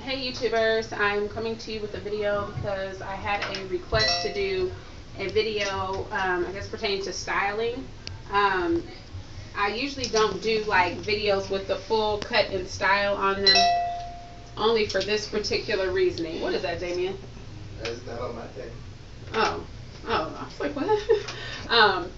Hey YouTubers, I'm coming to you with a video because I had a request to do a video, I guess pertaining to styling. I usually don't do like videos with the full cut and style on them, only for this particular reasoning. What is that, Damien? That's not on my table. Oh, I was like, what?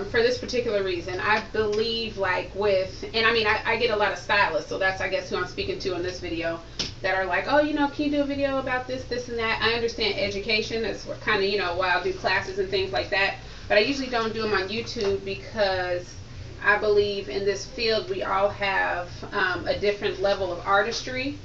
For this particular reason, I believe like with, and I mean, I get a lot of stylists, so that's I guess who I'm speaking to in this video, that are like, oh, can you do a video about this, this, and that. I understand education, that's kind of, why I'll do classes and things like that, but I usually don't do them on YouTube because I believe in this field we all have a different level of artistry.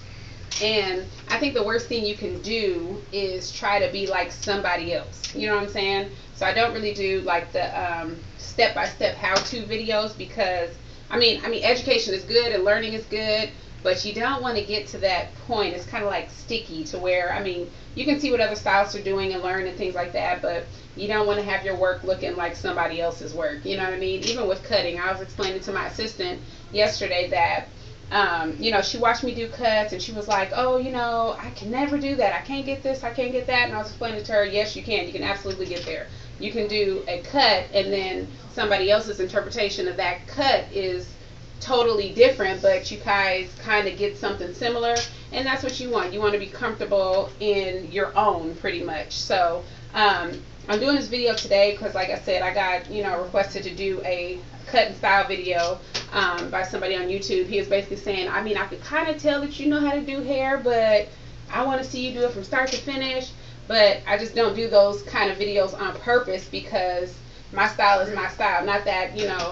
And I think the worst thing you can do is try to be like somebody else. You know what I'm saying? So I don't really do like the step-by-step how-to videos because, I mean, education is good and learning is good, but you don't want to get to that point. It's kind of like sticky to where, I mean, you can see what other stylists are doing and learn and things like that, but you don't want to have your work looking like somebody else's work. You know what I mean? Even with cutting, I was explaining to my assistant yesterday that she watched me do cuts and she was like, oh, I can never do that. I can't get this, I can't get that. And I was explaining to her, yes, you can. You can absolutely get there. You can do a cut and then somebody else's interpretation of that cut is totally different, but you guys kind of get something similar. And that's what you want. You want to be comfortable in your own, pretty much. So I'm doing this video today because, like I said, I got, requested to do a cut and style video by somebody on YouTube. He was basically saying, I mean, I could kind of tell that you know how to do hair, but I want to see you do it from start to finish. But I just don't do those kind of videos on purpose because my style is my style. Not that,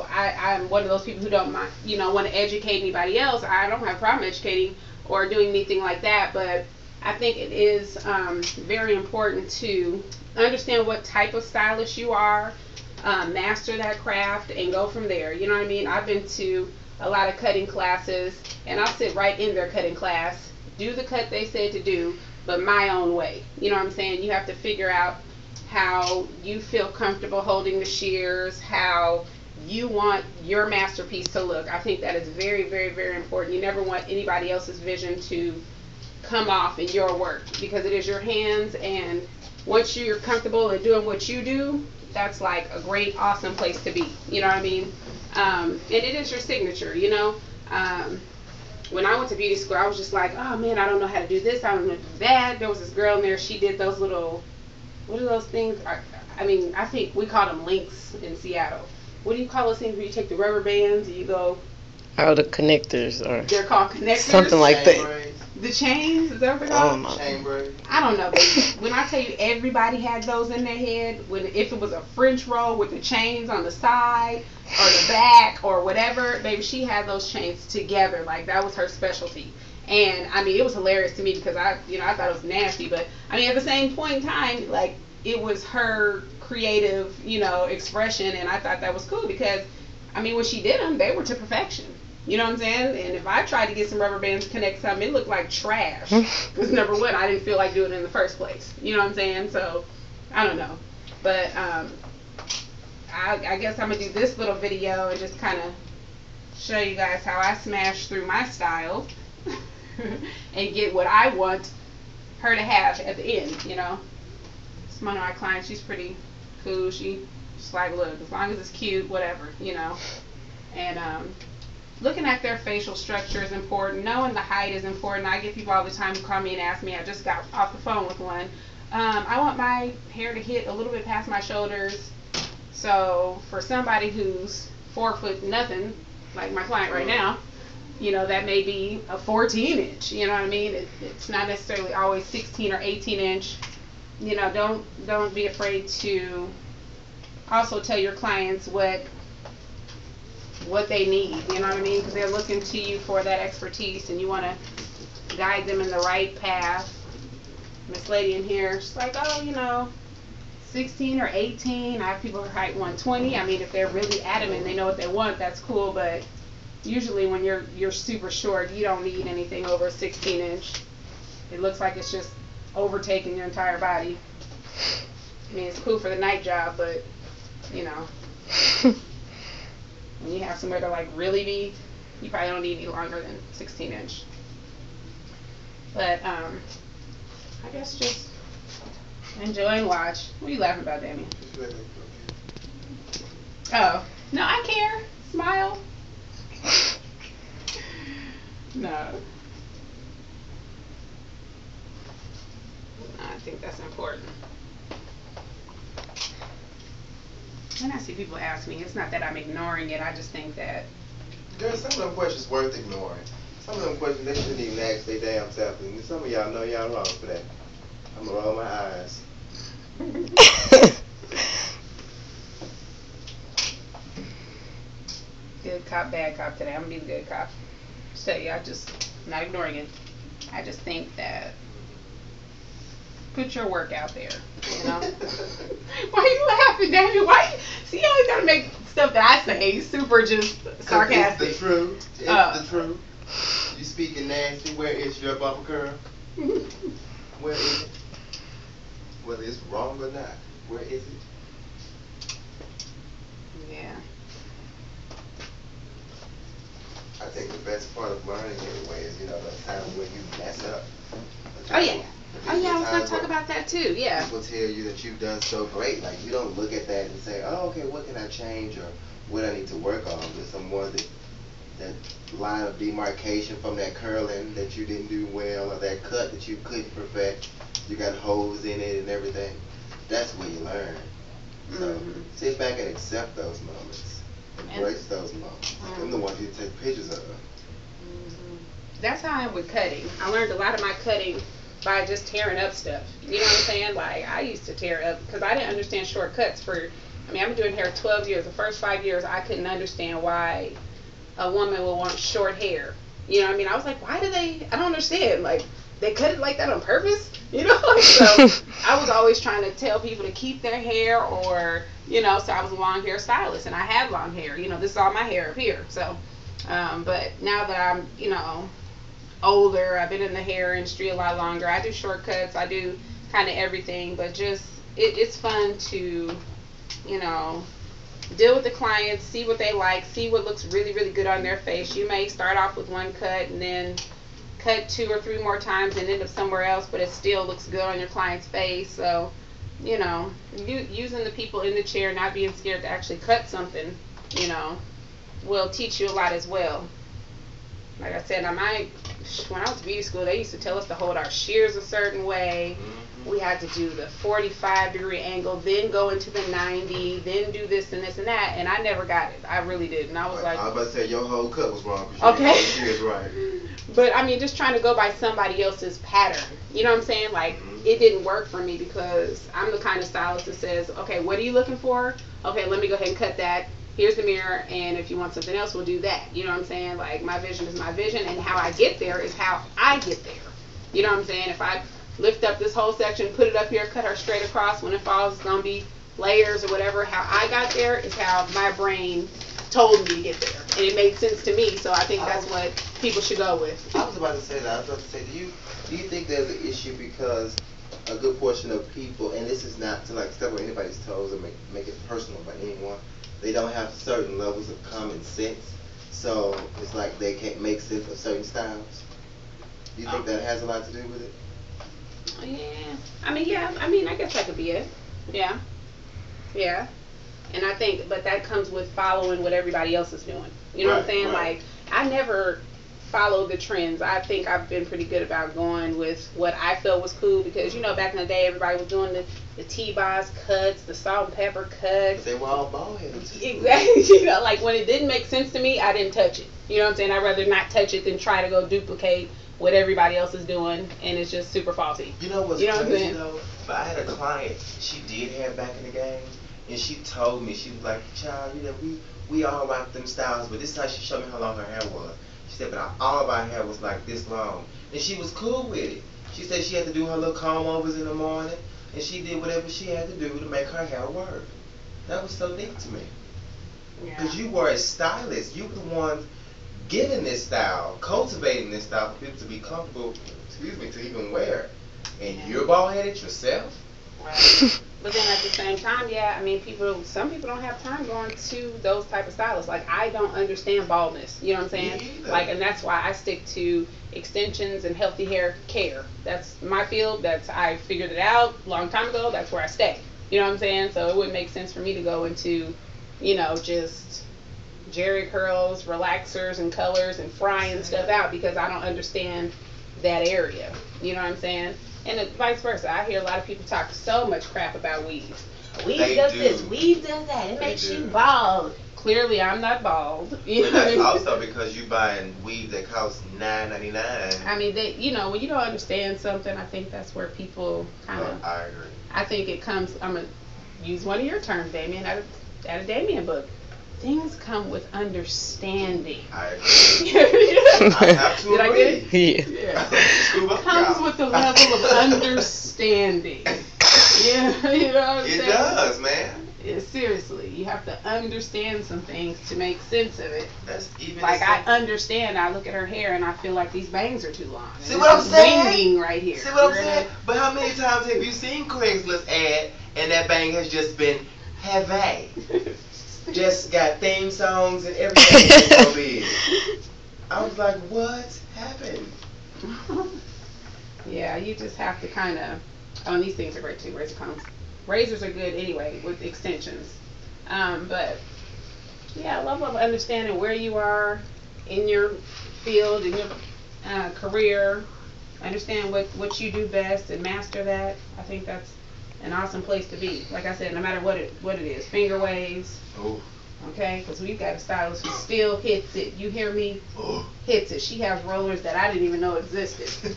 I'm one of those people who don't mind, want to educate anybody else. I don't have a problem educating or doing anything like that, but I think it is very important to understand what type of stylist you are, master that craft, and go from there. You know what I mean? I've been to a lot of cutting classes, and I'll sit right in their cutting class, do the cut they said to do, but my own way. You know what I'm saying? You have to figure out how you feel comfortable holding the shears, how you want your masterpiece to look. I think that is very, very, very important. You never want anybody else's vision to come off in your work because it is your hands, and once you're comfortable in doing what you do, that's like a great, awesome place to be. You know what I mean? And it is your signature, When I went to beauty school, I was just like, oh man, I don't know how to do this, I don't know how to do that. There was this girl in there, she did those little, what are those things? I think we call them links in Seattle. What do you call those things where you take the rubber bands and you go? Oh, the connectors, or they're called connectors. Something like that. The chains, is that what they're called? Chain braid. I don't know, but when I tell you everybody had those in their head, if it was a French roll with the chains on the side or the back or whatever, baby, she had those chains together. Like, that was her specialty. And I mean, it was hilarious to me because I thought it was nasty, but I mean, at the same point in time, like, it was her creative, expression, and I thought that was cool because, I mean, when she did them, they were to perfection. You know what I'm saying? And if I tried to get some rubber bands to connect something, it looked like trash. Because number one, I didn't feel like doing it in the first place. You know what I'm saying? So, I don't know. But I guess I'm going to do this little video and just kind of show you guys how I smash through my style and get what I want her to have at the end, It's one of my clients. She's pretty cool. She's like, look, as long as it's cute, whatever, And looking at their facial structure is important. Knowing the height is important. I get people all the time who call me and ask me. I just got off the phone with one. I want my hair to hit a little bit past my shoulders. So for somebody who's 4 foot nothing, like my client right now, that may be a 14 inch. You know what I mean? It's not necessarily always 16 or 18 inch. Don't be afraid to also tell your clients what they need, you know what I mean? Because they're looking to you for that expertise, and you want to guide them in the right path. Miss Lady in here, she's like, oh, 16 or 18. I have people who are height 120. I mean, if they're really adamant, they know what they want, that's cool. But usually, when you're super short, you don't need anything over a 16 inch. It looks like it's just overtaking your entire body. I mean, it's cool for the night job, but when you have somewhere to like really be, you probably don't need any longer than 16 inch. But I guess just enjoy and watch. What are you laughing about, Damien? Oh, no, I care. Smile. No. I think that's important. When I see people ask me, it's not that I'm ignoring it. I just think that. Girl, some of them questions worth ignoring. Some of them questions they shouldn't even ask their damn self. And some of y'all know y'all wrong for that. I'm gonna roll my eyes. Good cop, bad cop today. I'm gonna be the good cop. So yeah, just not ignoring it. I just think that put your work out there. You know. Why are you laughing, Daniel? Why? See, you always gotta make stuff that I say super just sarcastic. It's the truth. It's the truth. You speaking nasty. Where is your bumper curl? Where is it? Whether it's wrong or not, where is it? Yeah. I think the best part of learning anyway is, the time when you mess up. Oh yeah. Oh yeah, I was gonna talk about that too. Yeah. People tell you that you've done so great. Like, you don't look at that and say, oh, okay, what can I change or what I need to work on? There's some more that line of demarcation from that curling that you didn't do well, or that cut that you couldn't perfect. You got holes in it and everything. That's where you learn. So sit back and accept those moments. Embrace those moments. I'm the one you take pictures of. That's how I am with cutting. I learned a lot of my cutting by just tearing up stuff. You know what I'm saying? Like, I used to tear up because I didn't understand shortcuts for, I've been doing hair 12 years. The first 5 years, I couldn't understand why a woman would want short hair. You know what I mean? I was like, why do they, I don't understand. Like, they cut it like that on purpose? You know? So, I was always trying to tell people to keep their hair or, so I was a long hair stylist and I had long hair. This is all my hair up here. So, but now that I'm, older, I've been in the hair industry a lot longer. I do shortcuts, I do kind of everything, but just it's fun to, deal with the clients, see what they like, see what looks really, really good on their face. You may start off with one cut and then cut 2 or 3 more times and end up somewhere else, but it still looks good on your client's face. So, using the people in the chair, not being scared to actually cut something, will teach you a lot as well. Like I said, when I was in beauty school, they used to tell us to hold our shears a certain way. We had to do the 45-degree angle, then go into the 90, then do this and this and that, and I never got it. I really did, and I was like, I was about to say your whole cut was wrong because you didn't hold the shears right. But just trying to go by somebody else's pattern. You know what I'm saying? Like, it didn't work for me because I'm the kind of stylist that says, okay, what are you looking for? Okay, let me go ahead and cut that. Here's the mirror, and if you want something else, we'll do that. You know what I'm saying? Like, my vision is my vision, and how I get there is how I get there. You know what I'm saying? If I lift up this whole section, put it up here, cut her straight across, when it falls, it's going to be layers or whatever. How I got there is how my brain told me to get there, and it made sense to me, so I think that's what people should go with. I was about to say that. I was about to say, do you think there's an issue because a good portion of people, and this is not to step on anybody's toes or make it personal by anyone, they don't have certain levels of common sense, so it's like they can't make sense of certain styles. Do you think that has a lot to do with it? Yeah. I guess that could be it. Yeah. Yeah. And I think, but that comes with following what everybody else is doing. You know what I'm saying? Right. Like, I never follow the trends. I think I've been pretty good about going with what I felt was cool because, back in the day, everybody was doing the T-Boss cuts, the salt and pepper cuts. They were all bald headed. Exactly. Like, when it didn't make sense to me, I didn't touch it. You know what I'm saying? I'd rather not touch it than try to go duplicate what everybody else is doing, and it's just super faulty. You know what's crazy though? But I had a client, she did hair back in the game, and she told me, she was like, child, we all rock them styles, but this is how she showed me how long her hair was. She said, but all of our hair was like this long. And she was cool with it. She said she had to do her little comb overs in the morning, and she did whatever she had to do to make her hair work. That was so neat to me. Because you were a stylist. You were the one giving this style, cultivating this style for people to be comfortable, to even wear it. And you're bald-headed yourself? Right. But then at the same time, yeah, I mean, some people don't have time going to those type of stylists. Like, I don't understand baldness. You know what I'm saying? Me either. Like, and that's why I stick to extensions and healthy hair care. That's my field. I figured it out a long time ago. That's where I stay. You know what I'm saying? So it wouldn't make sense for me to go into, just jerry curls, relaxers, and colors, and frying stuff out because I don't understand that area. You know what I'm saying? And vice versa. I hear a lot of people talk so much crap about weave. Weave does this, weave does that. It makes you bald. Clearly, I'm not bald. But that's also because you buying weave that costs $9.99. I mean, when you don't understand something, I think that's where people kind of. I agree. I think it comes. I'm gonna use one of your terms, Damien, out of Damien book. Things come with understanding. I agree. I have to Did agree. I get it? Yeah. Comes with the level of understanding. Yeah, you know what I'm saying? It does, man. Yeah, seriously, you have to understand some things to make sense of it. That's even like I understand. I look at her hair and I feel like these bangs are too long. See what I'm saying? Winging right here. See what I'm saying? But how many times have you seen Craigslist ad and that bang has just been heavy? Just got theme songs and everything so big. I was like, what happened? Yeah, you just have to kind of. Oh, and these things are great too. Razor combs. Razors are good anyway with extensions. But yeah, level of understanding where you are in your field, in your career. Understand what you do best and master that. I think that's an awesome place to be. Like I said, no matter what it is, finger waves. Oh. Okay, because we've got a stylist who still hits it. You hear me? Hits it. She has rollers that I didn't even know existed.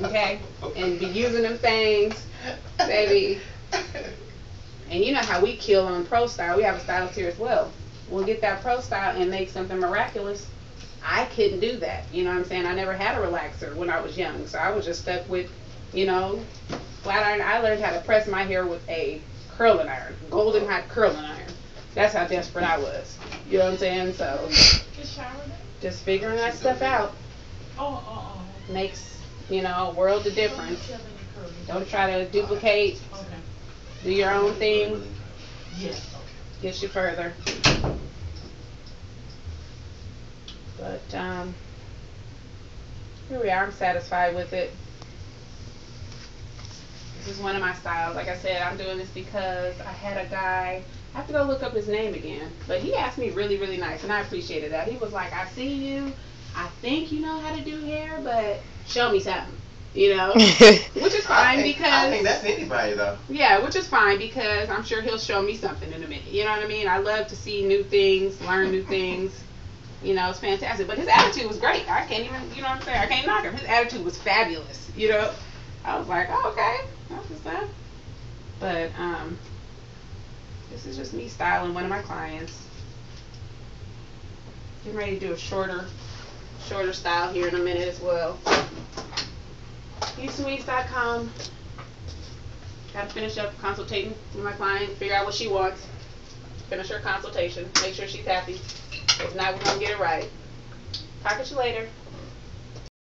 Okay, and be using them things, baby. And you know how we kill on pro style. We have a stylist here as well. We'll get that pro style and make something miraculous. I couldn't do that. You know what I'm saying? I never had a relaxer when I was young, so I was just stuck with, flat iron. I learned how to press my hair with a curling iron, golden hot curling iron. That's how desperate I was. You know what I'm saying? So, just figuring that stuff out makes, a world of difference. Don't try to duplicate. Do your own thing. Gets you further. But, here we are. I'm satisfied with it. This is one of my styles. Like I said, I'm doing this because I had a guy. I have to go look up his name again. But he asked me really, really nice, and I appreciated that. He was like, I see you. I think you know how to do hair, but show me something. Which is fine because... I think that's anybody, though. Yeah, which is fine because I'm sure he'll show me something in a minute. You know what I mean? I love to see new things, learn new things. It's fantastic. But his attitude was great. I can't even, what I'm saying? I can't knock him. His attitude was fabulous, I was like, oh, okay. That's what's up. But, this is just me styling one of my clients. Getting ready to do a shorter style here in a minute as well. HoustonWeaves.com. Got to finish up consultating with my client, figure out what she wants, finish her consultation, make sure she's happy. If not, we're going to get it right. Talk to you later.